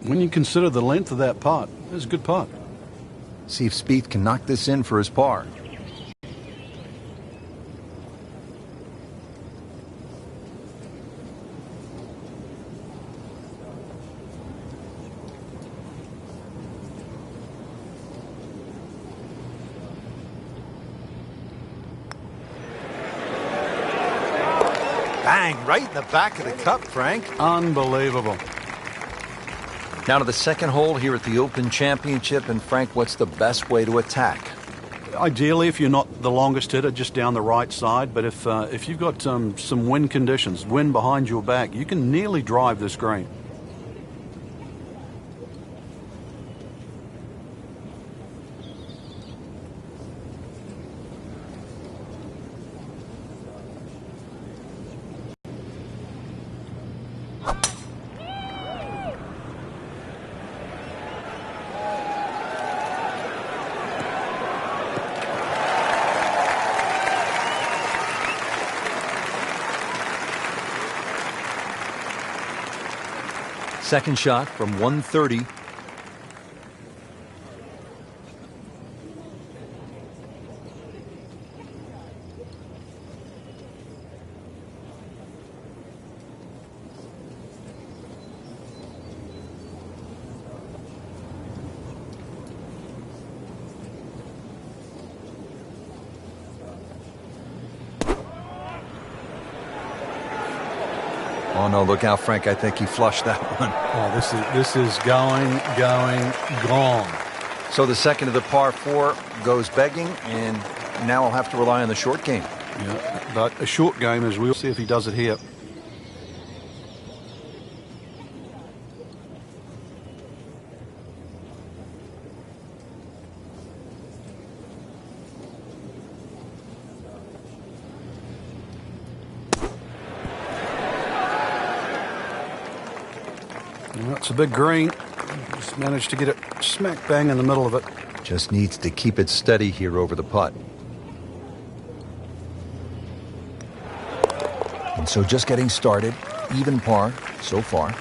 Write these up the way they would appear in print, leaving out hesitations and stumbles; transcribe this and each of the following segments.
When you consider the length of that putt, it's a good putt. See if Spieth can knock this in for his par. Bang, right in the back of the cup, Frank. Unbelievable. Now to the second hole here at the Open Championship. And Frank, what's the best way to attack? Ideally, if you're not the longest hitter, just down the right side. But if you've got some wind conditions, wind behind your back, you can nearly drive this green. Second shot from 130. Oh no, look out, Frank. I think he flushed that one. Oh, this is going, gone. So the second of the par 4 goes begging, and now I'll have to rely on the short game. Yeah, but a short game, as we'll see if he does it here. Well, it's a big green. Just managed to get it smack bang in the middle of it. Just needs to keep it steady here over the putt. And so just getting started. Even par so far.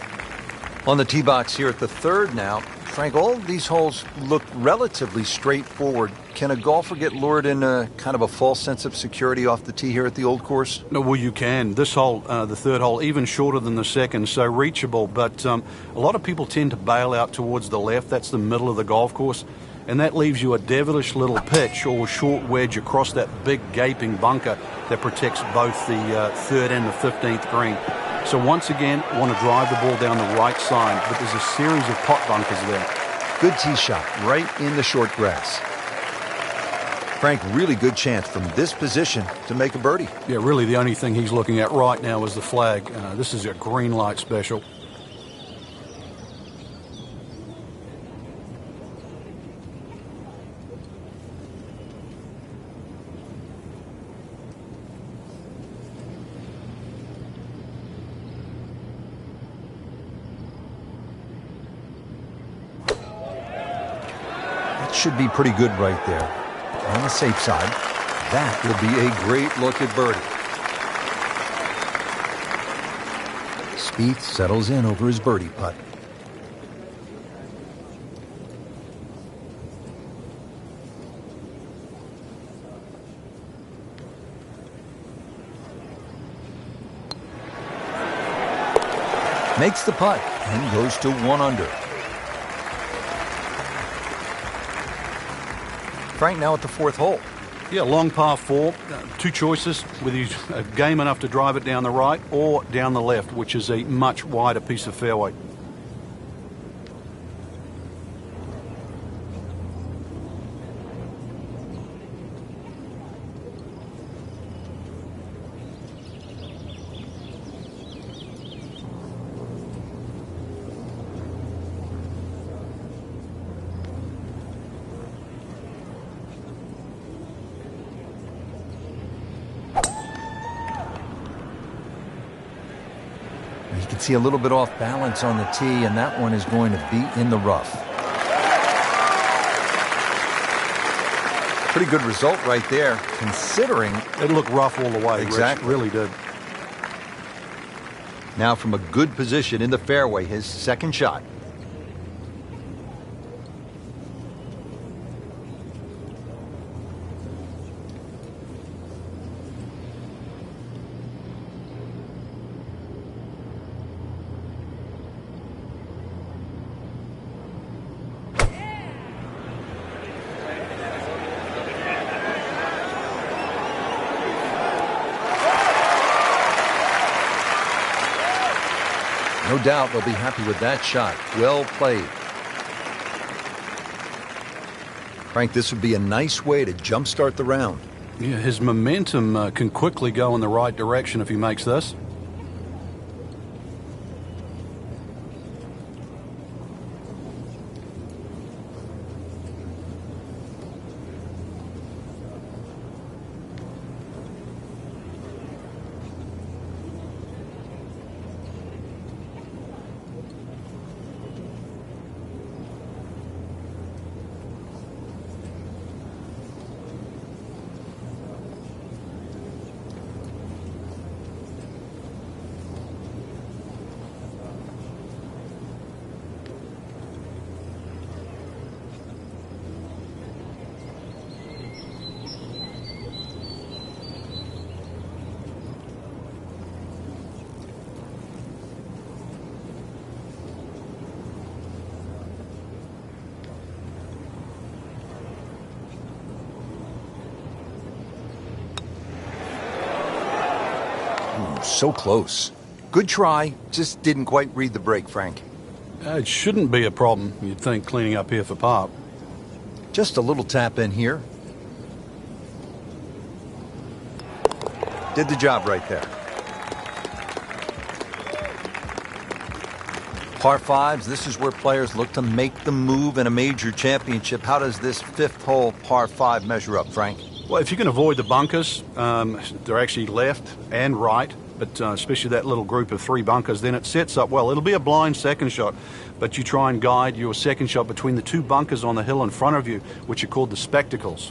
On the tee box here at the third now. Frank, all of these holes look relatively straightforward. Can a golfer get lured in kind of a false sense of security off the tee here at the old course? No, well, you can. This hole, the third hole, even shorter than the second, so reachable. But a lot of people tend to bail out towards the left. That's the middle of the golf course. And that leaves you a devilish little pitch or short wedge across that big gaping bunker that protects both the third and the 15th green. So once again, want to drive the ball down the right side, but there's a series of pot bunkers there. Good tee shot right in the short grass. Frank, really good chance from this position to make a birdie. Yeah, really the only thing he's looking at right now is the flag. This is a green light special. Should be pretty good right there. On the safe side, that will be a great look at birdie. Spieth settles in over his birdie putt. Makes the putt and goes to 1 under. Frank, now at the fourth hole. Yeah, long par 4. Two choices, whether you game enough to drive it down the right or down the left, which is a much wider piece of fairway. You can see a little bit off balance on the tee, and that one is going to be in the rough. Pretty good result right there, considering it looked rough all the way. Exactly. Rich, really did. Now from a good position in the fairway, his second shot. No doubt they'll be happy with that shot. Well played. Frank, this would be a nice way to jumpstart the round. Yeah, his momentum can quickly go in the right direction if he makes this. So close. Good try, just didn't quite read the break, Frank. It shouldn't be a problem, you'd think, cleaning up here for par. Just a little tap in here. Did the job right there. Par fives, this is where players look to make the move in a major championship. How does this fifth hole par five measure up, Frank? Well, if you can avoid the bunkers, they're actually left and right, but especially that little group of 3 bunkers, then it sets up well. It'll be a blind second shot, but you try and guide your second shot between the 2 bunkers on the hill in front of you, which are called the spectacles.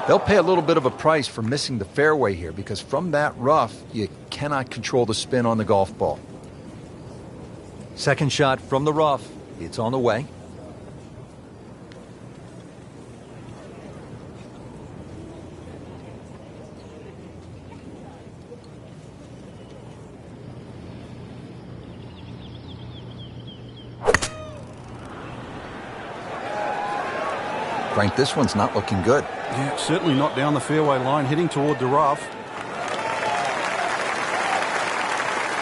They'll pay a little bit of a price for missing the fairway here because from that rough, you cannot control the spin on the golf ball. Second shot from the rough. It's on the way. Frank, this one's not looking good. Yeah, certainly not down the fairway line, heading toward the rough.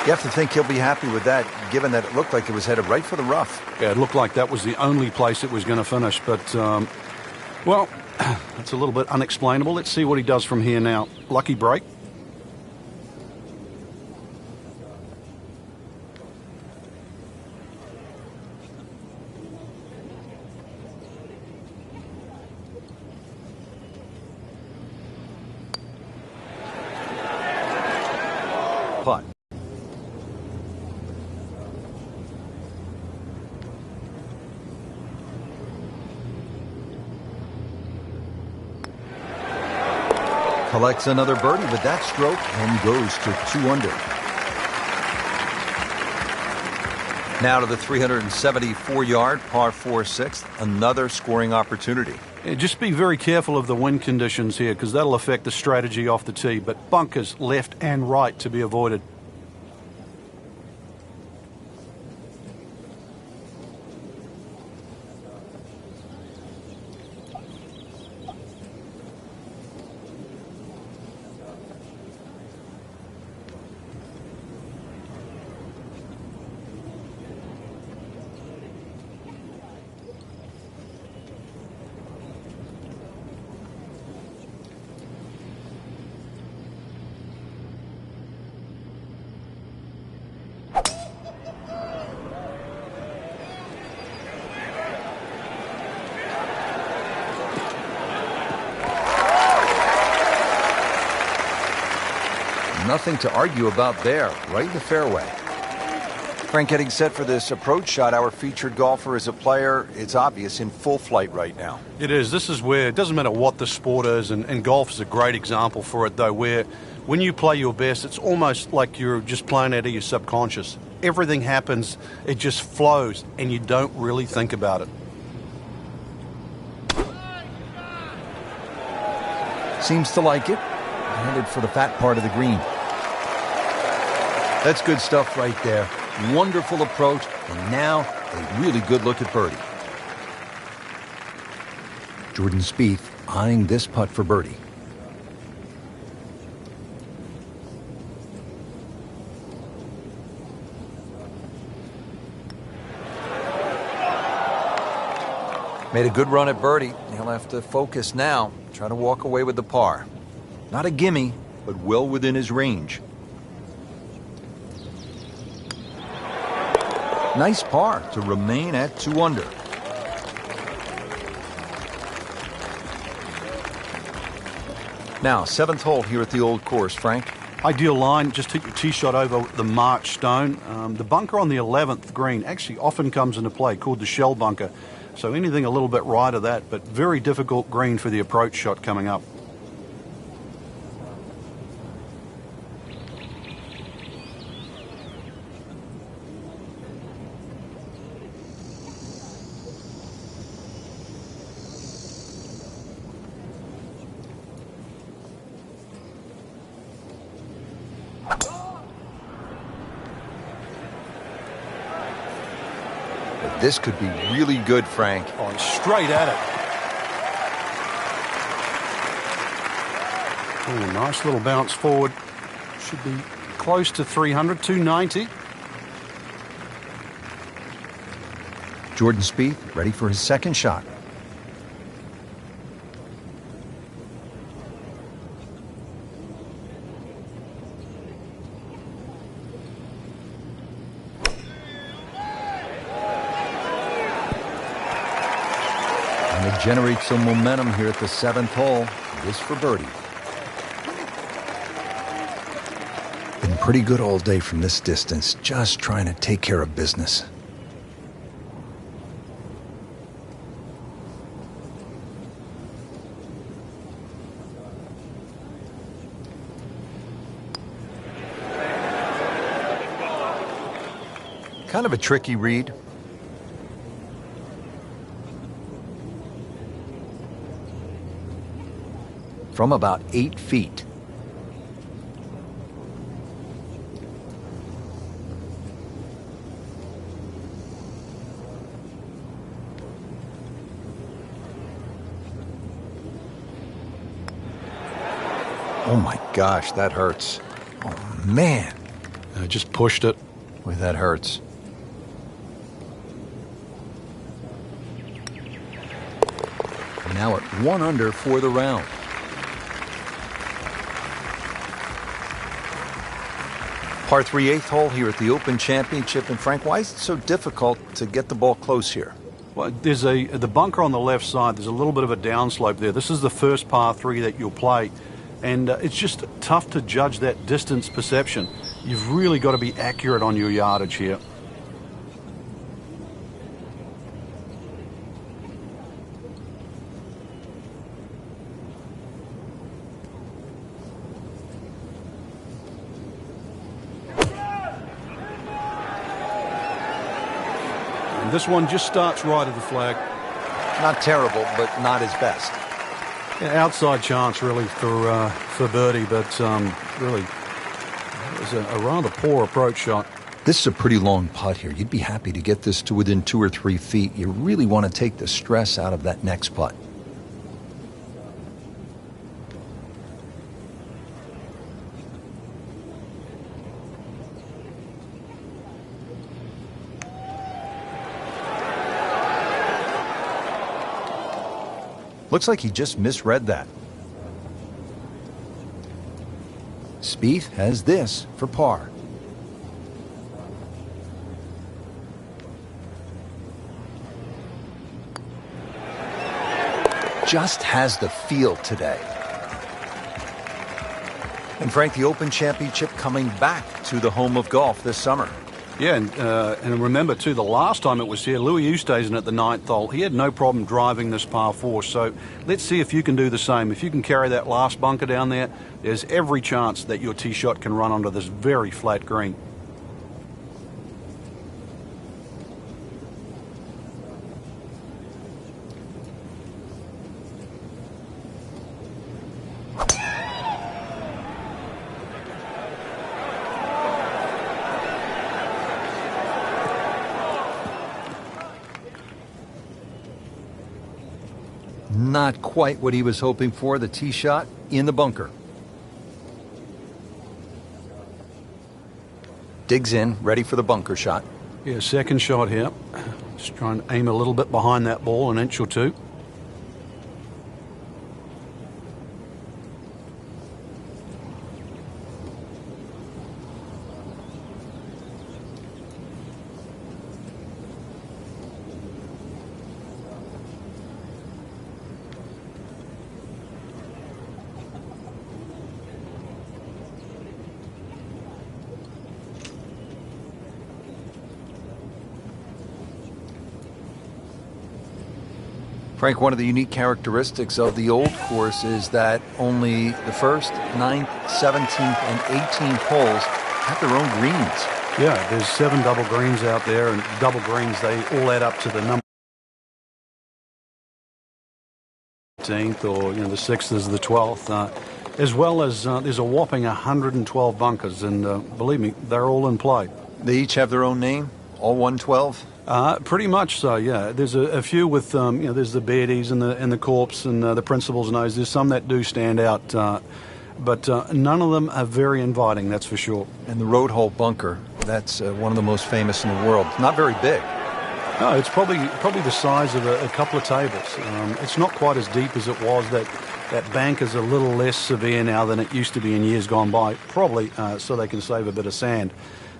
You have to think he'll be happy with that, given that it looked like it was headed right for the rough. Yeah, it looked like that was the only place it was going to finish, but, well, it's a little bit unexplainable. Let's see what he does from here now. Lucky break. Putt. Collects another birdie with that stroke and goes to 2 under. Now to the 374-yard par 4 sixth, another scoring opportunity. Yeah, just be very careful of the wind conditions here because that'll affect the strategy off the tee, but bunkers left and right to be avoided. Nothing to argue about there, right in the fairway. Frank, getting set for this approach shot. Our featured golfer is a player, it's obvious, in full flight right now. It is. This is where it doesn't matter what the sport is, and golf is a great example for it, though, where when you play your best, it's almost like you're just playing out of your subconscious. Everything happens, it just flows, and you don't really think about it. Seems to like it. headed for the fat part of the green. That's good stuff right there. Wonderful approach, and now a really good look at birdie. Jordan Spieth eyeing this putt for birdie. Made a good run at birdie. He'll have to focus now. Try to walk away with the par. Not a gimme, but well within his range. Nice par to remain at 2 under. Now, 7th hole here at the old course, Frank. Ideal line, just hit your tee shot over the marked stone. The bunker on the 11th green actually often comes into play, called the shell bunker. So anything a little bit right of that, but very difficult green for the approach shot coming up. This could be really good, Frank. Oh, straight at it. Oh, nice little bounce forward. Should be close to 300, 290. Jordan Spieth ready for his second shot. Generate some momentum here at the 7th hole. This for birdie. Been pretty good all day from this distance, just trying to take care of business. Kind of a tricky read. From about 8 feet. Oh my gosh, that hurts. Oh man. I just pushed it. Boy, that hurts. Now at 1 under for the round. Par 3 8th hole here at the Open Championship. And Frank, why is it so difficult to get the ball close here? Well, there's the bunker on the left side. There's a little bit of a downslope there. This is the first par 3 that you'll play. And it's just tough to judge that distance perception. You've really got to be accurate on your yardage here. This one just starts right of the flag. Not terrible, but not his best. Yeah, outside chance, really, for birdie, but really, it was a rather poor approach shot. This is a pretty long putt here. You'd be happy to get this to within 2 or 3 feet. You really want to take the stress out of that next putt. Looks like he just misread that. Spieth has this for par. Just has the feel today. And Frank, the Open Championship coming back to the home of golf this summer. Yeah, and remember, too, the last time it was here, Louis Oosthuizen at the 9th hole, he had no problem driving this par 4. So let's see if you can do the same. If you can carry that last bunker down there, there's every chance that your tee shot can run onto this very flat green. quite what he was hoping for. The tee shot in the bunker. Digs in, ready for the bunker shot. Yeah, second shot here. Just trying to aim a little bit behind that ball, an inch or two. Frank, one of the unique characteristics of the old course is that only the first, 9th, 17th, and 18th holes have their own greens. Yeah, there's 7 double greens out there, and double greens, they all add up to the number 18th, or the 6th is the 12th, as well as there's a whopping 112 bunkers, and believe me, they're all in play. They each have their own name, all 112? Pretty much so, yeah. There's a few with, there's the Beardies and the Corpse and the Principal's Nose. There's some that do stand out, but none of them are very inviting, that's for sure. And the road hole bunker, that's one of the most famous in the world. Not very big. No, it's probably the size of a couple of tables. It's not quite as deep as it was. That bank is a little less severe now than it used to be in years gone by, probably so they can save a bit of sand,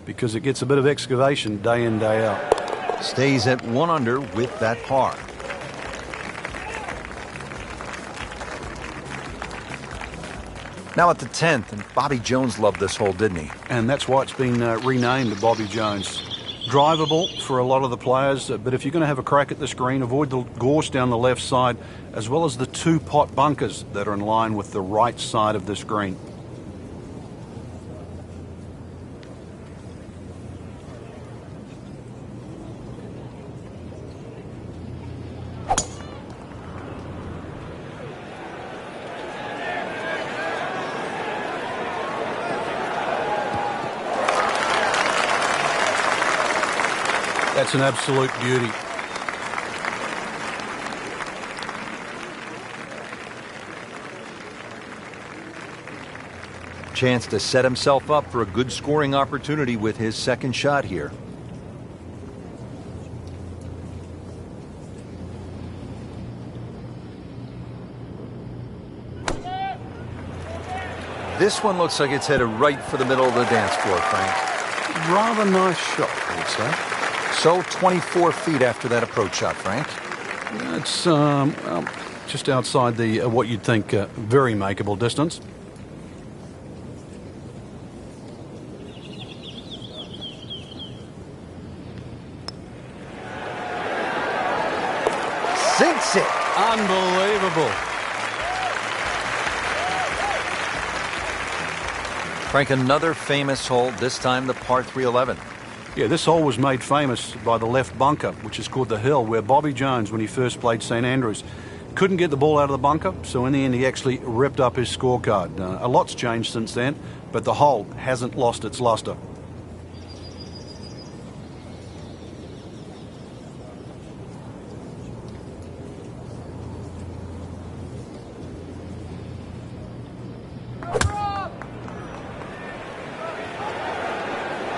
because it gets a bit of excavation day in, day out. Stays at 1 under with that par. Now at the 10th, and Bobby Jones loved this hole, didn't he? And that's why it's been renamed the Bobby Jones. Drivable for a lot of the players, but if you're going to have a crack at this green, avoid the gorse down the left side, as well as the 2 pot bunkers that are in line with the right side of this green. That's an absolute beauty. Chance to set himself up for a good scoring opportunity with his second shot here. This one looks like it's headed right for the middle of the dance floor, Frank. Rather nice shot, I would say. So 24 feet after that approach shot, Frank. It's just outside the what you'd think very makeable distance. Sinks it. Unbelievable. Frank, another famous hole, this time the par 311. Yeah, this hole was made famous by the left bunker, which is called the Hill, where Bobby Jones, when he first played St Andrews, couldn't get the ball out of the bunker, so in the end he actually ripped up his scorecard. A lot's changed since then, but the hole hasn't lost its luster.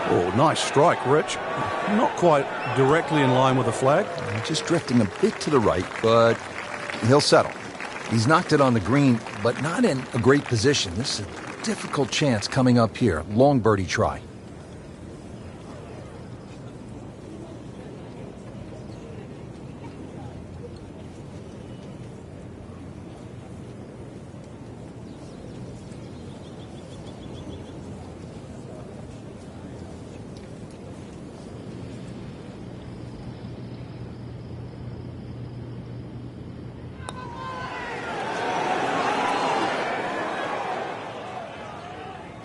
Oh, nice strike, Rich. Not quite directly in line with the flag. Just drifting a bit to the right, but he'll settle. He's knocked it on the green, but not in a great position. This is a difficult chance coming up here. Long birdie try.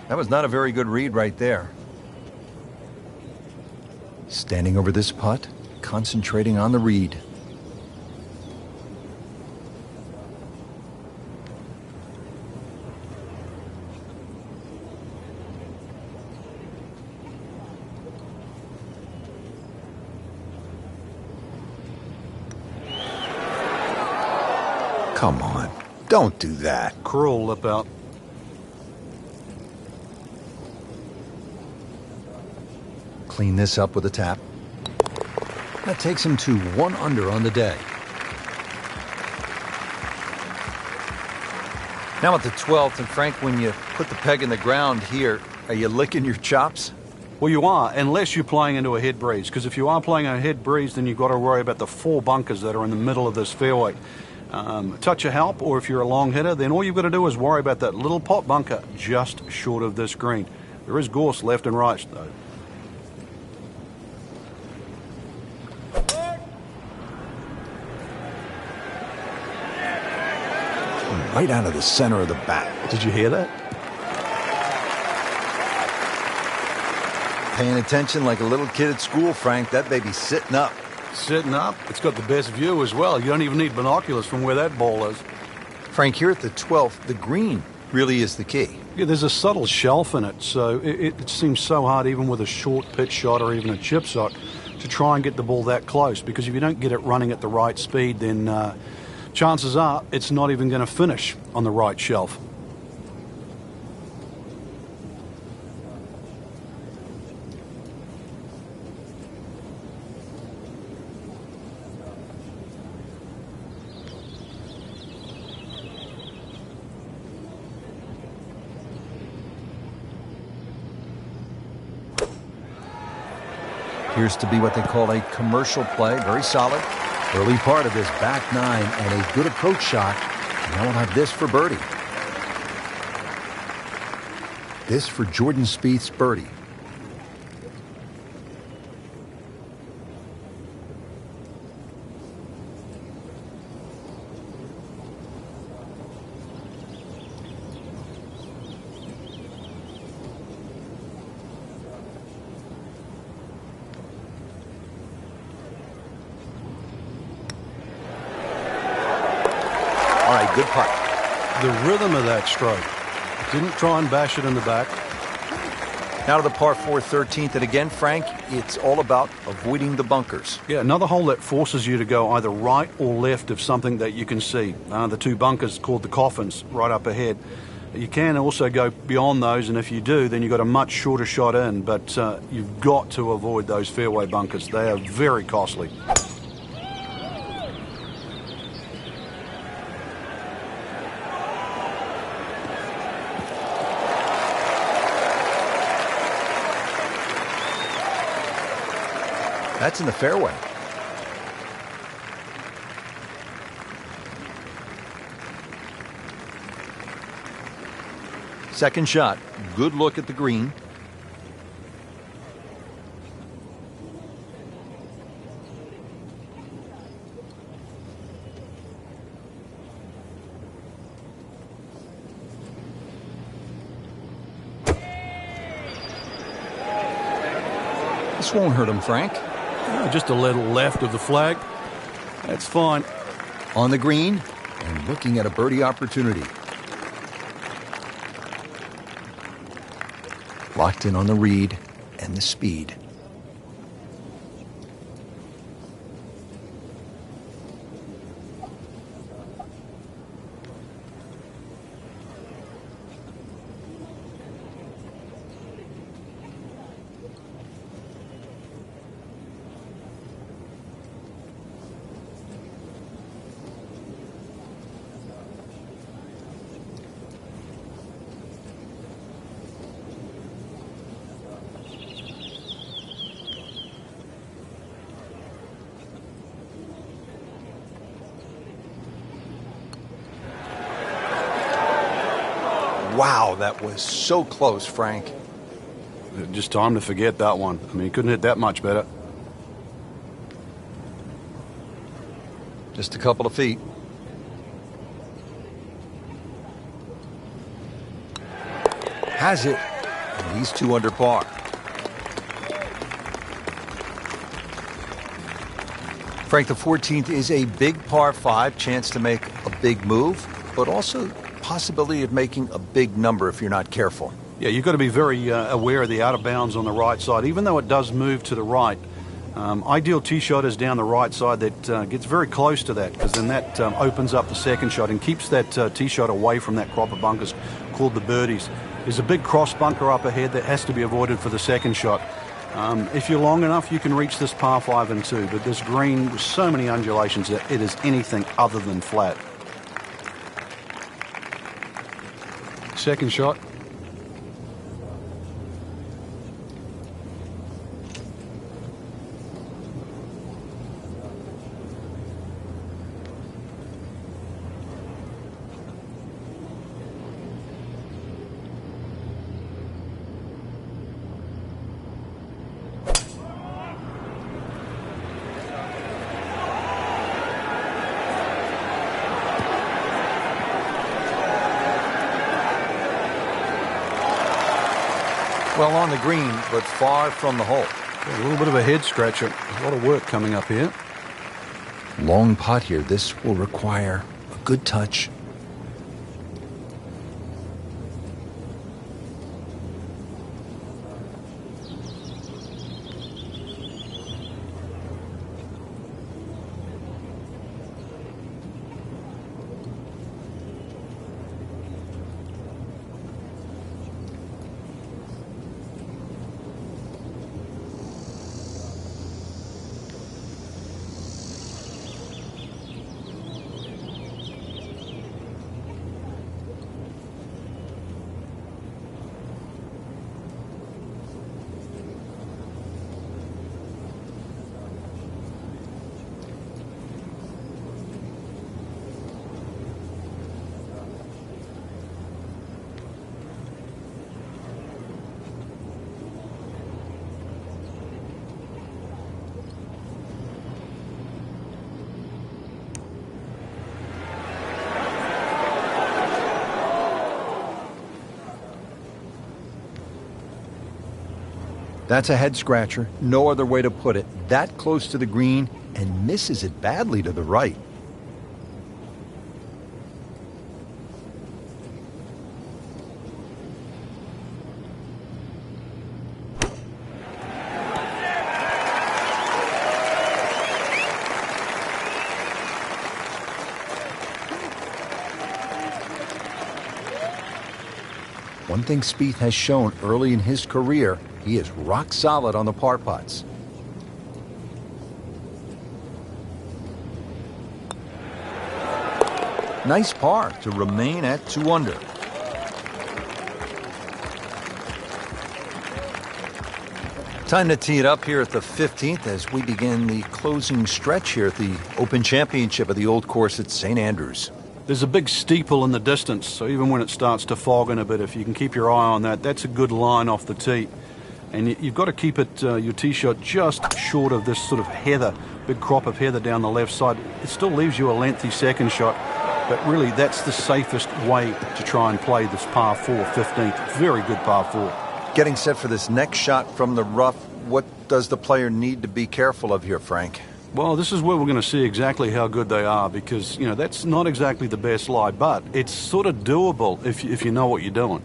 That was not a very good read right there. Standing over this putt, concentrating on the read. Come on. Don't do that. Cruel lip out. Clean this up with a tap. That takes him to 1 under on the day. Now at the 12th, and Frank, when you put the peg in the ground here, are you licking your chops? Well, you are, unless you're playing into a head breeze. Because if you are playing a head breeze, then you've got to worry about the 4 bunkers that are in the middle of this fairway. Touch of help, or if you're a long hitter, then all you've got to do is worry about that little pot bunker just short of this green. There is gorse left and right, though. Right out of the center of the bat. Did you hear that? Paying attention like a little kid at school, Frank. That baby's sitting up. Sitting up. It's got the best view as well. You don't even need binoculars from where that ball is. Frank, here at the 12th, the green really is the key. Yeah, there's a subtle shelf in it, so it seems so hard, even with a short pitch shot or even a chip shot, to try and get the ball that close. Because if you don't get it running at the right speed, then chances are it's not even going to finish on the right shelf. Appears to be what they call a commercial play. Very solid. Early part of this back 9 and a good approach shot. Now we'll have this for birdie. This for Jordan Spieth's birdie. Good putt. The rhythm of that stroke. Didn't try and bash it in the back. Now to the par 4 13th, and again, Frank, it's all about avoiding the bunkers. Yeah, another hole that forces you to go either right or left of something that you can see. The 2 bunkers called the coffins right up ahead. You can also go beyond those, and if you do, then you've got a much shorter shot in, but you've got to avoid those fairway bunkers. They are very costly. That's in the fairway. Second shot. Good look at the green. This won't hurt him, Frank. Just a little left of the flag. That's fine. On the green and looking at a birdie opportunity. Locked in on the read and the speed. Wow, that was so close, Frank. Just time to forget that one. I mean, he couldn't hit that much better. Just a couple of feet. Has it. And he's 2 under par. Frank, the 14th is a big par 5, chance to make a big move, but also possibility of making a big number if you're not careful. Yeah, you've got to be very aware of the out of bounds on the right side. Even though it does move to the right, Ideal tee shot is down the right side that gets very close to that, because then that opens up the second shot and keeps that tee shot away from that crop of bunkers called the birdies. There's a big cross bunker up ahead that has to be avoided for the second shot. If you're long enough, you can reach this par 5 and 2, but this green with so many undulations that it is anything other than flat. Second shot. Well on the green, but far from the hole. A little bit of a head scratcher. A lot of work coming up here. Long putt here. This will require a good touch. That's a head scratcher. No other way to put it. That close to the green and misses it badly to the right. One thing Spieth has shown early in his career, he is rock solid on the par putts. Nice par to remain at 2 under. Time to tee it up here at the 15th as we begin the closing stretch here at the Open Championship of the Old Course at St. Andrews. There's a big steeple in the distance, so even when it starts to fog in a bit, if you can keep your eye on that, that's a good line off the tee. And you've got to keep it, your tee shot just short of this sort of heather, big crop of heather down the left side. It still leaves you a lengthy second shot, but really that's the safest way to try and play this par 4, 15th. Very good par 4. Getting set for this next shot from the rough, what does the player need to be careful of here, Frank? Well, this is where we're going to see exactly how good they are, because, you know, that's not exactly the best lie, but it's sort of doable if you know what you're doing.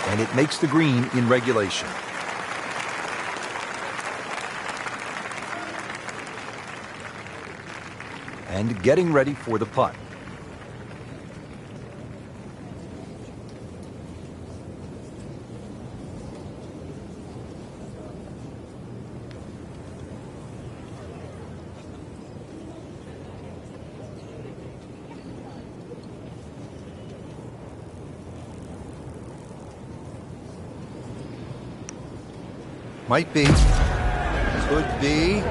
And it makes the green in regulation. And getting ready for the putt. Might be. Could be.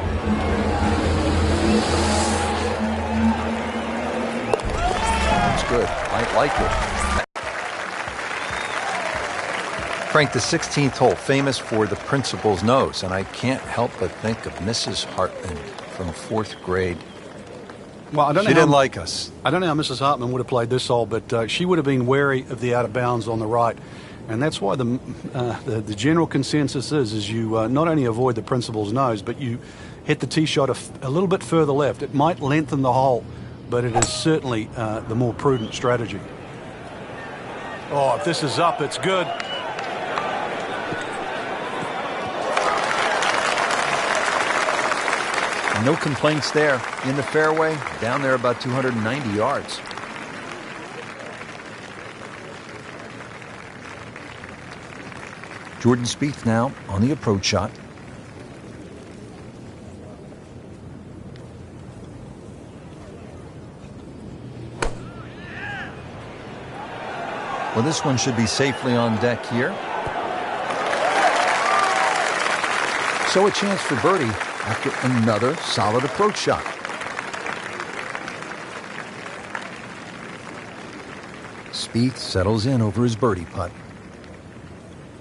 That's good. I like it. Frank, the 16th hole, famous for the principal's nose, and I can't help but think of Mrs. Hartman from 4th grade. Well, she didn't like us. I don't know how Mrs. Hartman would have played this hole, but she would have been wary of the out of bounds on the right. And that's why the general consensus is you not only avoid the principal's nose, but you hit the tee shot a little bit further left. It might lengthen the hole, but it is certainly the more prudent strategy. Oh, if this is up, it's good. No complaints there. In the fairway, down there about 290 yards. Jordan Spieth now on the approach shot. Well, this one should be safely on deck here. So a chance for birdie after another solid approach shot. Spieth settles in over his birdie putt.